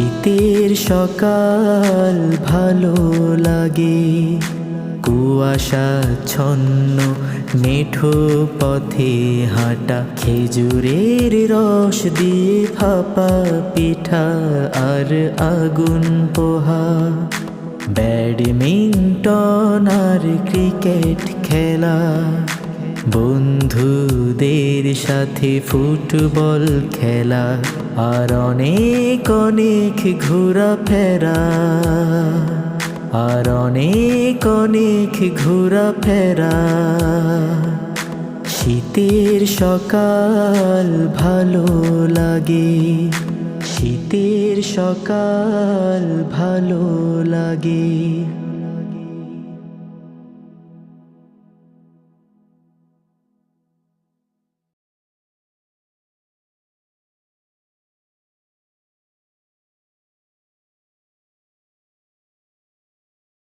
শীতের সকাল ভালো লাগে, কুয়াশাচ্ছন্ন মেঠো পথে হাঁটা, খেজুরের রস দিয়ে ভাপা পিঠা আর আগুন পোহা, ব্যাডমিন্টন আর ক্রিকেট খেলা, বন্ধুদের সাথে ফুটবল খেলা, আর অনেক অনেক ঘোরাফেরা, আর অনেক অনেক ঘোরাফেরা। শীতের সকাল ভালো লাগে, শীতের সকাল ভালো লাগে।